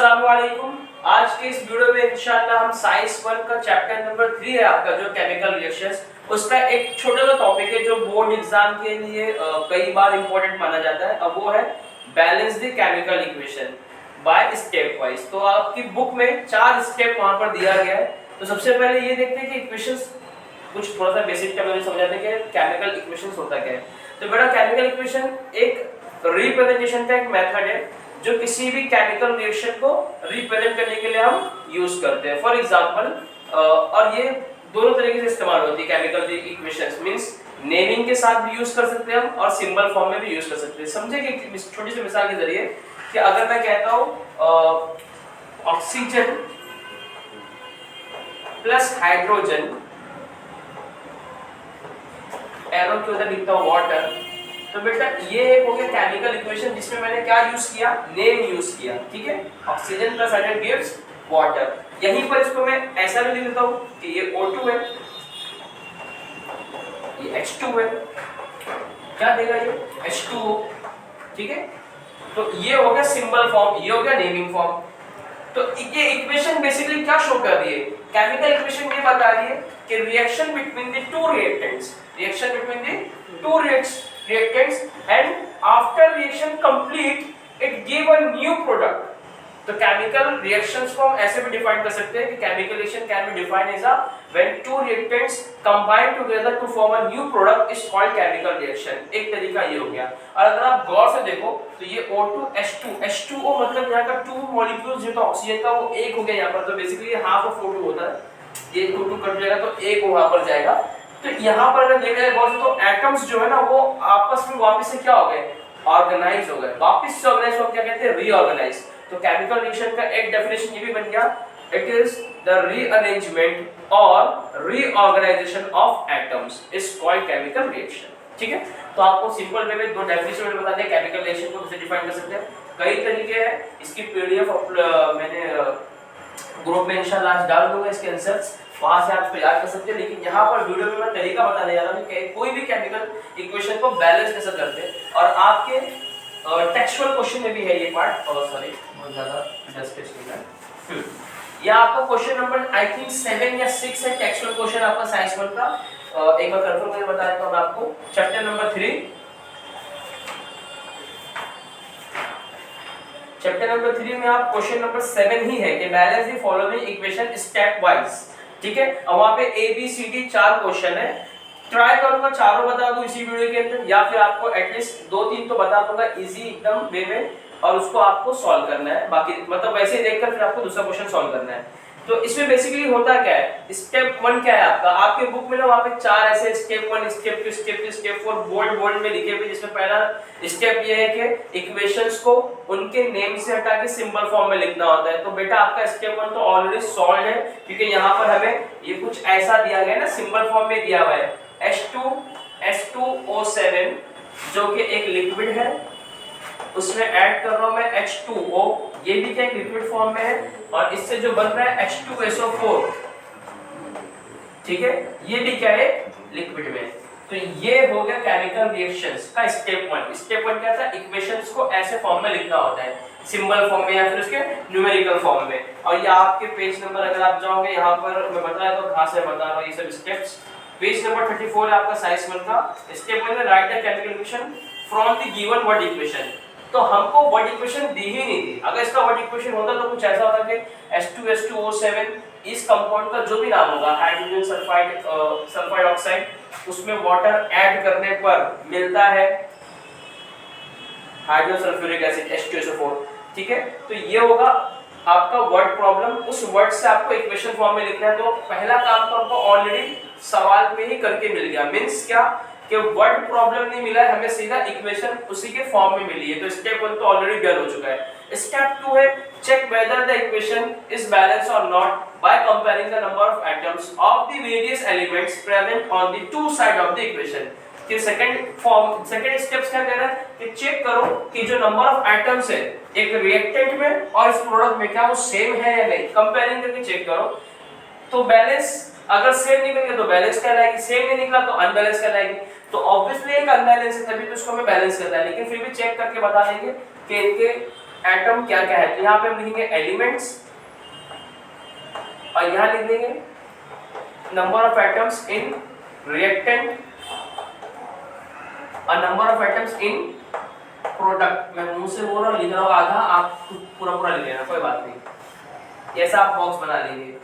अस्सलामुअलैकुम। आज के इस वीडियो में इंशाल्लाह हम साइंस 1 का चैप्टर नंबर 3 है आपका जो केमिकल रिएक्शंस, उसका एक छोटा सा टॉपिक है जो बोर्ड एग्जाम के लिए कई बार इंपॉर्टेंट माना जाता है। अब वो है balance the chemical equation by step wise. तो आपकी बुक में 4 स्टेप वहां पर दिया गया है। तो सबसे पहले ये देखते हैं कि इक्वेशंस कुछ थोड़ा सा बेसिक टर्म में समझाते हैं कि केमिकल इक्वेशंस होता क्या है। तो बेटा केमिकल इक्वेशन एक रिप्रेजेंटेशन का एक मेथड है जो किसी भी केमिकल रिएक्शन को रिप्रेजेंट करने के लिए हम यूज करते हैं। फॉर एग्जांपल और ये दोनों तरीके से इस्तेमाल होती है केमिकल इक्वेशंस, मींस नेमिंग के साथ भी यूज कर सकते हैं हम और सिंबल फॉर्म में भी यूज कर सकते हैं। समझे कि छोटी सी मिसाल के जरिए कि अगर मैं कहता हूं ऑक्सीजन प्लस हाइड्रोजन, एरो के उधर लिखता हूं वाटर, तो बेटा ये एक हो गया केमिकल इक्वेशन जिसमें मैंने क्या यूज किया, नेम यूज किया। ठीक है, oxygen plus hydrogen gives water. यहीं पर इसको मैं ऐसा भी लिख देता हूं कि ये O2 है, ये H2 है, क्या देगा ये H2O। ठीक है, तो ये हो गया सिंबल फॉर्म, ये हो गया नेमिंग फॉर्म। तो ये इक्वेशन बेसिकली क्या शो कर रही है, केमिकल इक्वेशन ये बता रही है कि reaction between the two reactants, reaction between the two reactants and after reaction complete it give a new product। तो केमिकल रिएक्शंस को हम ऐसे भी डिफाइन कर सकते हैं कि chemical reaction can be defined as a when two reactants combine together to form a new product is called chemical reaction. एक तरीका ये हो गया। और अगर आप गौर से देखो तो ये O2 H2O मतलब यहाँ का 2 मॉलिक्यूल्स जो तो ऑक्सीजन का वो एक हो गया यहाँ पर, तो बेसिकली हाफ ऑफ O2 होता है, ये 2 कट जाएगा तो एक वहां पर जाएगा। तो यहाँ पर अगर देखा जाए तो एटम्स जो है ना वो आपस में वापस से क्या हो गए, ऑर्गेनाइज हो गए। वापस से ऑर्गेनाइज हो क्या कहते हैं, रीऑर्गेनाइज। तो केमिकल रिएक्शन का एक डेफिनेशन ये भी बन गया, इट इज द रीअरेंजमेंट और reorganisation of atoms is called chemical reaction. ठीक है, तो आपको सिंपल वे में दो डेफिनेशन बता दें केमिकल रिएक्शन को कैसे डिफाइन कर सकते हैं। कई तरीके हैं, इसकी पीडीएफ मैंने ग्रुप में इंशाल्लाह डाल दूंगा, इसके आंसर्स वहां से आप इसको याद कर सकते हैं। लेकिन यहाँ पर वीडियो में मैं तरीका बताने जा रहा हूँ कि कोई भी केमिकल इक्वेशन को बैलेंस कैसे करते हैं। और आपके टेक्सचुअल क्वेश्चन में भी है ये पार्ट, और सॉरी बहुत ज्यादा डिस्कस नहीं है। ये आपको क्वेश्चन नंबर आई थिंक 7 या 6 है टेक्सचुअल क्वेश्चन आपका साइंस 1 का। एक बार कंफर्म करके बता देता हूं आपको। चैप्टर नंबर 3, चैप्टर नंबर 3 में आप क्वेश्चन नंबर 7 ही है कि balance the following equation step wise. ठीक है, और वहां पे ABCD 4 क्वेश्चन है। ट्राई करूंगा चारों बता दूं इसी वीडियो के अंदर, या फिर आपको एटलीस्ट 2-3 तो बता दूंगा इजी एकदम वे में, और उसको आपको सॉल्व करना है। बाकी मतलब वैसे ही देखकर फिर आपको दूसरा क्वेश्चन सॉल्व करना है। तो इसमें बेसिकली होता क्या है, स्टेप 1 क्या है आपका, आपके बुक में ना वहां पे 4 ऐसे step 1, step 2, step 3, step 4 bold में लिखे हुए, जिसमें पहला स्टेप ये है कि इक्वेशंस को उनके नेम से हटा के सिंबल फॉर्म में लिखना होता है। तो बेटा आपका स्टेप 1 तो ऑलरेडी सॉल्व है, क्योंकि यहाँ पर हमें ये कुछ ऐसा दिया गया है ना, सिंबल फॉर्म में दिया हुआ है H2SO7 जो कि एक लिक्विड है, उसमें ऐड कर रहा हूं मैं H2O, ये भी क्या एक लिक्विड फॉर्म में है, और इससे जो बन रहा है H2SO4। ठीक है, ये भी क्या है, लिक्विड में। तो ये हो गया केमिकल रिएक्शंस का स्टेप 1। स्टेप 1 क्या था, इक्वेशंस को ऐसे फॉर्म में लिखना होता है, सिंबल फॉर्म में या फिर उसके न्यूमेरिकल फॉर्म में। और ये आपके पेज नंबर अगर आप जाओगे यहाँ पर मैं बताया तो कहां से बता रहा हूं ये सब स्टेप्स। पेज नंबर 34 है आपका साइंस 1 का। स्टेप 1 में right the chemical equation from the given word equation. तो हमको वर्ड इक्वेशन दी ही नहीं थी। अगर इसका वर्ड इक्वेशन होता तो कुछ ऐसा होता कि H2SO7 इस कंपाउंड का जो भी नाम होगा, हाइड्रोजन सल्फाइड ऑक्साइड, उसमें वाटर ऐड करने पर मिलता है हाइड्रोजन सल्फ्यूरिक एसिड H2SO4। ठीक है, तो ये होगा आपका वर्ड प्रॉब्लम। उस वर्ड से आपको इक्वेशन फॉर्म में लिखना है। तो पहला काम तो आपको ऑलरेडी सवाल में ही करके मिल गया। मींस क्या कि वर्ड प्रॉब्लम नहीं मिला है, हमें सीधा इक्वेशन उसी के फॉर्म में मिली है। तो स्टेप 1 तो ऑलरेडी डन हो चुका है। स्टेप 2 है check whether the equation is balanced और not by comparing the number of atoms of the various elements present on the two side of the equation. कि सेकंड स्टेप्स क्या कह रहा है कि चेक करो कि जो नंबर ऑफ एटम्स है एक रिएक्टेंट में और इस प्रोडक्ट में क्या वो सेम है या नहीं, कंपेयरिंग करके चेक करो। तो बैलेंस अगर सेम निकलेगा तो बैलेंस कहलाएगी, सेम नहीं निकला तो अनबैलेंस कहलाएगी। तो ऑब्वियसली एक अनबैलेंस है, तभी तो इसको हमें बैलेंस करना है। लेकिन फिर भी चेक करके बता देंगे कि इनके एटम क्या क्या है, तो यहाँ पे हम लिखेंगे एलिमेंट्स और यहाँ लिख देंगे number of atoms in reactant और number of atoms in product. मैं मुंह से बोल रहा हूँ, लिख रहा हूँ आधा, आप पूरा पूरा लिख लेना, कोई बात नहीं, ऐसा आप बॉक्स बना लीजिए।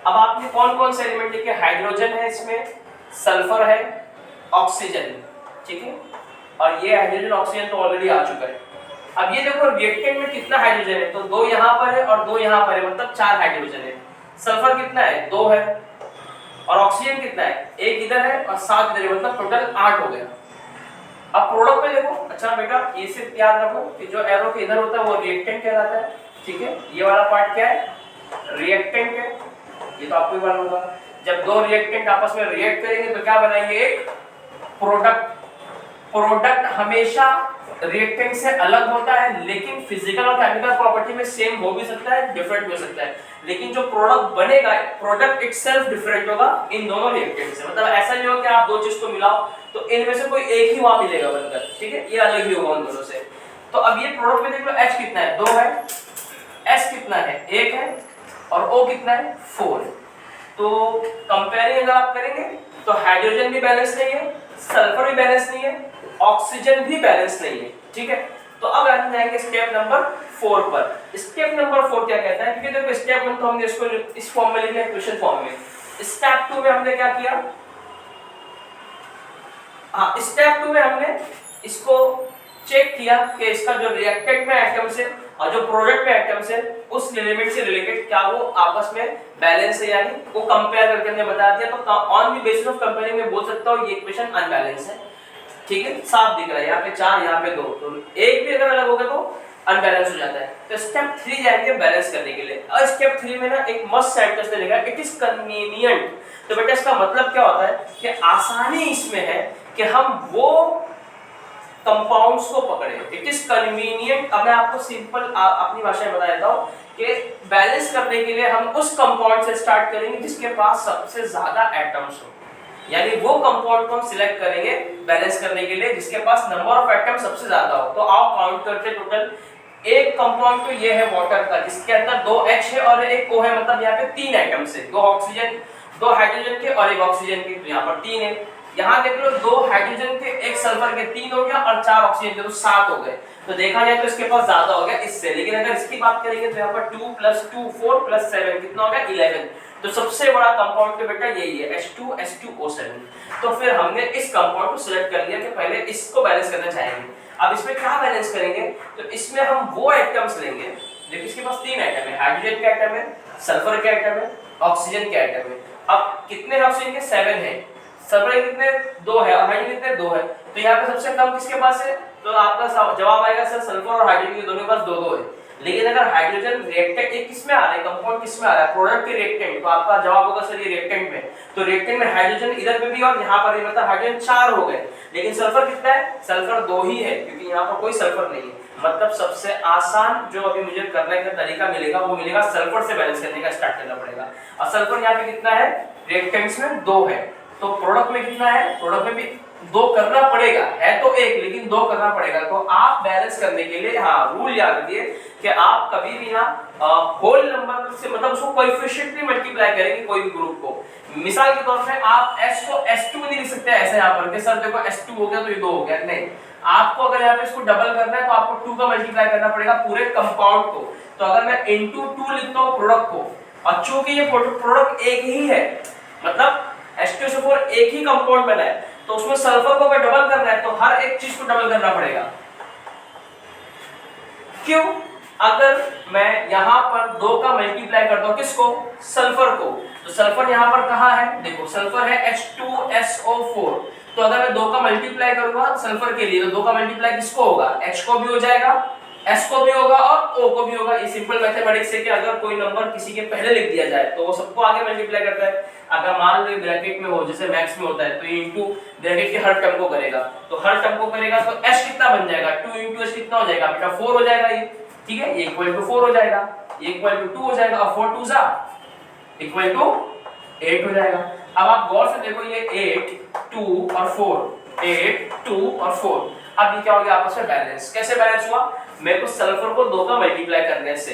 अब आपने कौन कौन से एलिमेंट लिखे, हाइड्रोजन है, इसमें सल्फर है, ऑक्सीजन, ठीक है, और ये हाइड्रोजन ऑक्सीजन तो ऑलरेडी आ चुका है। अब ये देखो रिएक्टेंट में कितना हाइड्रोजन है, तो 2 यहाँ पर है और 2 यहाँ पर है, मतलब 4 हाइड्रोजन है। सल्फर कितना है, 2 है, और ऑक्सीजन कितना है, 1 इधर है और 7 इधर है, मतलब टोटल 8 हो गया। अब प्रोडक्ट पे देखो, अच्छा बेटा ये सिर्फ याद रखो कि जो एरो के इधर होता है वो रिएक्टेंट कहलाता है, ठीक है। ये वाला पार्ट क्या है, रिएक्टेंट है, ये तो आपको ही मालूम होगा। जब 2 रिएक्टेंट आपस में रिएक्ट करेंगे तो क्या बनाएंगे, एक प्रोडक्ट। प्रोडक्ट हमेशा रिएक्टेंट से अलग होता है, लेकिन फिजिकल और केमिकल प्रॉपर्टी में सेम हो भी सकता है, डिफरेंट हो सकता है, लेकिन जो प्रोडक्ट बनेगा, प्रोडक्ट इटसेल्फ डिफरेंट होगा इन दोनों रिएक्टेंट से। मतलब ऐसा नहीं होगा कि आप 2 चीज को मिलाओ तो इनमें से कोई एक ही वहां मिलेगा बनकर, ठीक है, ये अलग ही होगा उन दोनों से। तो अब ये प्रोडक्ट में देख लो, H कितना है, 2 है, S कितना है, 1 है, और O कितना है, 4 है। तो कंपेयरिंग अगर आप करेंगे तो हाइड्रोजन भी बैलेंस नहीं है, सल्फर भी बैलेंस नहीं है, ऑक्सीजन भी बैलेंस नहीं है, ठीक है। तो अब हम जाएंगे स्टेप नंबर 4 पर। स्टेप नंबर 4 क्या कहता है, क्योंकि देखो स्टेप 1 तो हमने इसको इस फॉर्म में लिखा है, इक्वेशन फॉर्म में। स्टेप 2 में हमने क्या किया, हाँ स्टेप 2 में हमने इसको चेक किया कि इसका जो रिएक्टेंट में एटम्स है और जो प्रोडक्ट में एटम्स है उस एलिमेंट से रिलेटेड क्या वो आपस में बैलेंस है, यानी वो कंपेयर करके हमने बता दिया। तो on the basis of comparing में बोल सकता हूँ ये इक्वेशन अनबैलेंस है, ठीक है, साफ दिख रहा है, यहाँ पे 4 यहाँ पे 2, तो एक भी अगर अलग होगा तो अनबैलेंस हो जाता है। तो स्टेप 3 जाएंगे बैलेंस करने के लिए। और स्टेप 3 में ना एक मस्ट साइंटिस्ट ने लिखा है इट इज कन्वीनियंट। तो बेटा इसका मतलब क्या होता है कि आसानी इसमें है कि हम वो कंपाउंड्स को पकड़े। It is convenient. अब मैं आपको सिंपल अपनी भाषा में बता देता हूँ कि बैलेंस करने के लिए हम उस कंपाउंड से स्टार्ट करेंगे जिसके पास सबसे ज्यादा एटम्स हो, यानी वो कंपाउंड को हम सिलेक्ट करेंगे बैलेंस करने के लिए जिसके पास नंबर ऑफ एटम सबसे ज्यादा हो। तो आओ काउंट करते हैं। टोटल एक कंपाउंड तो ये है वाटर का, जिसके अंदर 2 H है और एक O है, मतलब यहाँ पे 3 एटम्स है, 2 ऑक्सीजन 2 हाइड्रोजन के और एक ऑक्सीजन के, तो यहाँ पर 3 है। यहाँ देख लो 2 हाइड्रोजन के, एक सल्फर के, 3 हो गया, और 4 ऑक्सीजन के, तो 7 हो गए। तो देखा जाए तो इसके पास ज्यादा हो गया इससे, लेकिन अगर इसकी बात करेंगे तो यहाँ पर 2 + 2 4 + 7 कितना हो गया 11। तो सबसे बड़ा कंपाउंड तो बेटा यही है H2SO7। तो फिर हमने इस कंपाउंड को सिलेक्ट कर लिया कि पहले इसको बैलेंस करना चाहेंगे। अब इसमें क्या बैलेंस करेंगे, तो इसमें हम वो एटम्स लेंगे, देखिए इसके पास 3 एटम है, हाइड्रोजन के एटम है, सल्फर के एटम है, ऑक्सीजन के एटम है। अब कितने ऑक्सीजन के 7 है, सल्फर के कितने 2 है और हाइड्रोजन कितने 2 है। तो यहाँ पे सबसे कम किसके पास है, तो आपका जवाब आएगा सर सल्फर और हाइड्रोजन के दोनों के पास 2-2 है। लेकिन अगर हाइड्रोजन रिएक्टेंट एक किसमें आ रहा है, कंपाउंड किसमें आ रहा है, प्रोडक्ट के रिएक्टेंट, तो आपका जवाब होगा सर ये रिएक्टेंट में। तो रिएक्टेंट में हाइड्रोजन इधर पे भी और यहाँ पर भी, मतलब हाइड्रोजन 4 हो गए। लेकिन सल्फर कितना है, सल्फर 2 ही है, क्योंकि यहाँ पर कोई सल्फर नहीं है। मतलब सबसे आसान जो अभी मुझे करने का तरीका मिलेगा वो मिलेगा सल्फर से बैलेंस करने का स्टार्ट करना पड़ेगा। और सल्फर यहाँ पे कितना है, रिएक्टेंट्स में 2 है, तो प्रोडक्ट में कितना है, प्रोडक्ट में भी 2 करना पड़ेगा, है तो 1 लेकिन 2 करना पड़ेगा। तो आप बैलेंस करने के लिए हाँ रूल याद रखिए कि आप कभी भी ना होल नंबर से, मतलब उसको कोएफिशिएंट में मल्टीप्लाई करेंगे कोई भी ग्रुप को। मिसाल के तौर पे आप S को S2 में नहीं लिख सकते ऐसे यहाँ पर कि सर देखो S2 हो गया तो ये 2 हो गया, नहीं। आपको अगर यहाँ पे इसको डबल करना है तो आपको 2 का मल्टीप्लाई करना पड़ेगा पूरे कंपाउंड को। तो अगर मैं into 2 लिखता हूँ प्रोडक्ट को, और चूंकि ये प्रोडक्ट एक ही है, मतलब H2SO4 एक ही कंपाउंड बना है, तो उसमें सल्फर को अगर डबल करना है तो हर एक चीज को डबल करना पड़ेगा। क्यों, अगर मैं यहाँ पर 2 का मल्टीप्लाई करता हूँ किसको, सल्फर को, तो सल्फर यहाँ पर कहाँ है, देखो सल्फर है H2SO4। तो अगर मैं 2 का मल्टीप्लाई करूंगा सल्फर के लिए, तो 2 का मल्टीप्लाई किसको होगा, H को भी हो जाएगा, S को भी होगा और O को भी होगा। ये सिंपल मैथमेटिक्स है कि अगर कोई नंबर किसी के पहले लिख दिया जाए तो वो सबको आगे मल्टीप्लाई करता है। अगर मान लो ब्रैकेट में हो, जैसे मैथ्स में होता है, तो इनटू ब्रैकेट के हर टर्म को करेगा, तो हर टर्म को करेगा तो H कितना बन जाएगा, 2 * H कितना हो जाएगा बेटा 4 हो जाएगा ये, ठीक है, ये इक्वल टू 4 हो जाएगा, ये इक्वल टू 2 हो जाएगा, और 4 2 इक्वल टू 8 हो जाएगा। अब आप गौर से देखो ये 8 2 और 4, 8 2 और 4, अब ये क्या हो गया आपस में बैलेंस। कैसे बैलेंस हुआ, मेरे को सल्फर को 2 का मल्टीप्लाई करने से।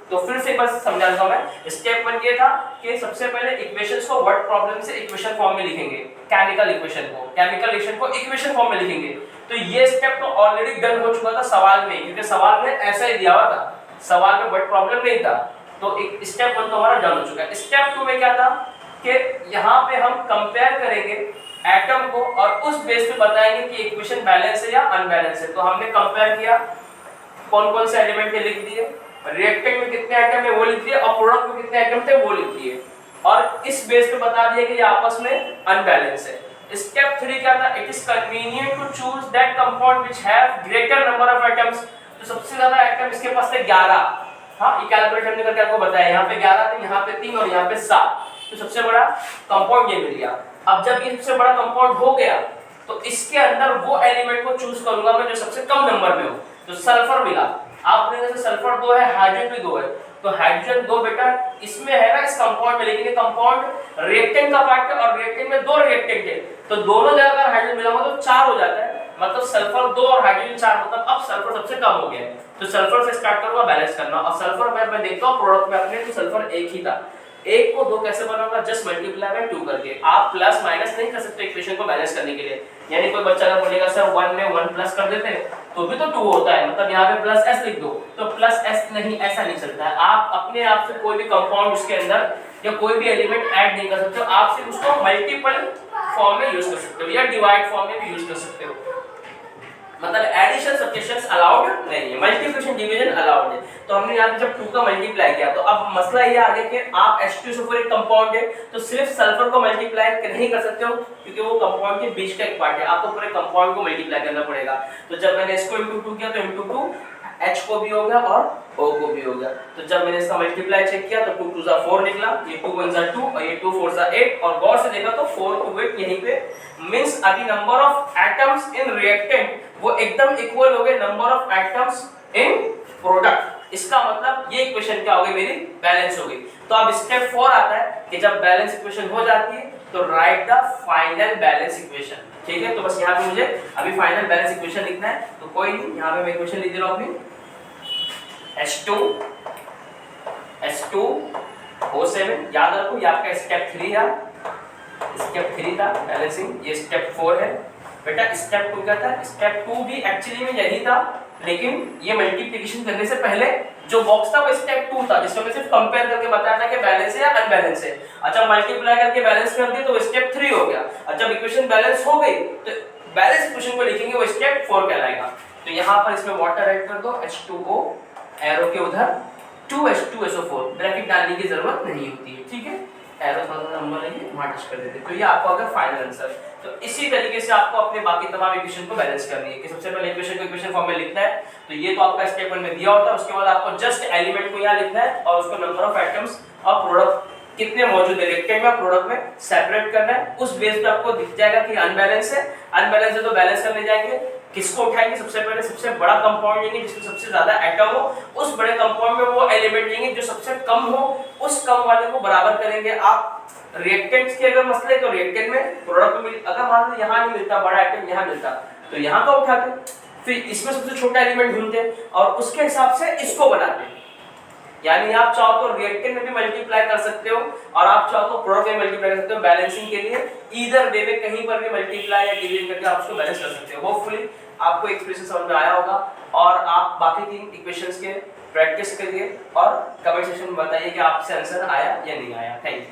तो फिर से एक बार समझा देता हूं मैं। स्टेप 1 ये था कि सबसे पहले इक्वेशंस को वर्ड प्रॉब्लम से इक्वेशन फॉर्म में लिखेंगे, केमिकल इक्वेशन को इक्वेशन फॉर्म में लिखेंगे। तो ये स्टेप तो ऑलरेडी डन हो चुका था सवाल में, क्योंकि सवाल में ऐसा ही दिया हुआ था, सवाल में वर्ड प्रॉब्लम नहीं था। तो एक स्टेप 1 तो हमारा डन हो चुका है। स्टेप 2 में क्या था कि यहाँ पे हम कंपेयर करेंगे एटम को और उस बेस पे बताएंगे कि इक्वेशन बैलेंस है या अनबैलेंस है। तो हमने कंपेयर किया, कौन कौन से एलिमेंट के लिख दिए, रिएक्टेंट में कितने आइटम है वो लिख दिए और प्रोडक्ट में कितने आइटम थे वो लिख दिए, और इस बेस पे बता दिया कि ये आपस में अनबैलेंस है। स्टेप 3 क्या था, it is convenient to choose that compound which have greater number of items. तो सबसे ज्यादा आइटम इसके पास थे 11। हां, ये कैलकुलेट हमने करके आपको बताया, यहां पे 11 थे, यहां पे 3 और यहां पे 7। तो सबसे बड़ा कंपाउंड ये मिल गया। अब जब ये सबसे बड़ा कंपाउंड हो गया तो इसके अंदर वो एलिमेंट को चूज करूंगा मैं जो सबसे कम नंबर में हो। तो सल्फर मिला, आप बोलेंगे जैसे सल्फर 2 है, हाइड्रोजन भी 2 है, तो हाइड्रोजन 2 बेटा इसमें है ना, इस कंपाउंड में, लेकिन ये कंपाउंड रिएक्टेंट का पार्ट है और रिएक्टेंट में 2 रिएक्टेंट है, तो दोनों जगह अगर हाइड्रोजन मिला हो तो 4 हो जाता है, मतलब सल्फर 2 और हाइड्रोजन 4, मतलब अब सल्फर सबसे कम हो गया है। तो सल्फर से स्टार्ट करूंगा बैलेंस करना, और सल्फर मैं देखता हूं प्रोडक्ट में अपने, तो सल्फर 1 ही था, 1 को 2 कैसे बनाऊंगा, जस्ट मल्टीप्लाई बाय 2 करके। आप प्लस माइनस नहीं कर सकते इक्वेशन को बैलेंस करने के लिए, यानी कोई बच्चा अगर बोलेगा सर 1 में 1 प्लस कर देते हैं तो भी तो 2 होता है, मतलब यहाँ पे प्लस s लिख दो, तो प्लस s नहीं, ऐसा नहीं चलता है। आप अपने आप से कोई भी कंपाउंड उसके अंदर या कोई भी एलिमेंट ऐड नहीं कर सकते हो, आप सिर्फ उसको मल्टीपल फॉर्म में यूज कर सकते हो या डिवाइड फॉर्म में भी यूज कर सकते हो, मतलब एडिशन सब्ट्रैक्शन अलाउड नहीं है, मल्टीप्लिकेशन डिवीजन अलाउड है। तो हमने यहाँ पे जब 2 का मल्टीप्लाई किया, तो अब मसला ये आ गया कि आप H2SO4 एक कंपाउंड है, तो सिर्फ सल्फर को मल्टीप्लाई नहीं कर सकते हो क्योंकि वो कंपाउंड के बीच का एक पार्ट है, आपको पूरे कंपाउंड को मल्टीप्लाई करना पड़ेगा। तो जब मैंने इसको इंटू 2 किया तो इंटू 2 H को भी हो गया और O को भी हो गया। तो जब मैंने इसका मल्टीप्लाई चेक किया तो 2 2 जा 4 निकला, ये 2 1 जा 2 और ये 2 4 जा 8, और गौर से देखा तो 4 2 8 यहीं पे मींस अभी number of atoms in reactant वो एकदम इक्वल हो गए number of atoms in product. इसका मतलब ये इक्वेशन क्या हो गई, मेरी बैलेंस हो गई। तो अब स्टेप 4 आता है कि जब बैलेंस इक्वेशन हो जाती है तो right the final balance equation. ठीक है, तो बस यहाँ पे मुझे अभी फाइनल बैलेंस इक्वेशन लिखना है, तो कोई नहीं, यहाँ पे मैं इक्वेशन लिख दे रहा हूँ अपनी, H2O7, याद रखो ये आपका स्टेप 3 है, स्टेप 3 था बैलेंसिंग, ये स्टेप 4 है बेटा। स्टेप 2 क्या था, स्टेप 2 भी एक्चुअली में यही था, लेकिन ये मल्टीप्लिकेशन करने से पहले जो बॉक्स था वो स्टेप 2 था, जिसमें मैं सिर्फ कंपेयर करके बताया था कि बैलेंस है या अनबैलेंस है। अच्छा, मल्टीप्लाई करके बैलेंस कर दिया तो वो स्टेप 3 हो गया। और जब इक्वेशन बैलेंस हो गई तो बैलेंस इक्वेशन को लिखेंगे, वो स्टेप 4 कहलाएगा। तो यहाँ पर इसमें वाटर ऐड कर दो, H2O, एरो के उधर 2H2SO4, ब्रैकेट डालने की जरूरत नहीं होती है, ठीक है, एरो थोड़ा सा नंबर लेंगे वहां टच कर देते। तो ये आपका होगा फाइनल आंसर। तो इसी तरीके से आपको अपने बाकी तमाम इक्वेशन को बैलेंस करनी है कि सबसे पहले इक्वेशन को इक्वेशन फॉर्म में लिखना है, तो ये तो आपका स्टेप 1 में दिया होता है। उसके बाद आपको जस्ट एलिमेंट को यहाँ लिखना है और उसको नंबर ऑफ एटम्स और प्रोडक्ट कितने मौजूद है रिएक्टेंट में प्रोडक्ट में सेपरेट करना है। उस बेस पे आपको दिख जाएगा कि अनबैलेंस है तो बैलेंस करने जाएंगे, किसको उठाएंगे, सबसे पहले सबसे बड़ा कंपाउंड लेंगे जिसमें सबसे ज्यादा एटम हो, उस बड़े कंपाउंड में वो एलिमेंट लेंगे जो सबसे कम हो, उस कम वाले को बराबर करेंगे। आप रिएक्टेंट्स के अगर मसले तो रिएक्टेंट में प्रोडक्ट में, अगर मान लो यहाँ नहीं मिलता बड़ा आइटम, यहाँ मिलता तो यहाँ का उठाते, फिर इसमें सबसे छोटा एलिमेंट ढूंढते और उसके हिसाब से इसको बनाते। यानी आप चाहो तो रिएक्टेंट में भी मल्टीप्लाई कर सकते हो और आप चाहो तो प्रोडक्ट में मल्टीप्लाई कर सकते हो बैलेंसिंग के लिए। ईदर वे में कहीं पर भी मल्टीप्लाई या डिवीजन करके आप उसको बैलेंस कर सकते हो। होपफुली आपको एक्सप्रेशन समझ में आया होगा और आप बाकी 3 इक्वेशंस के प्रैक्टिस करिए और कमेंट सेक्शन में बताइए कि आपसे आंसर आया या नहीं आया। Thank you.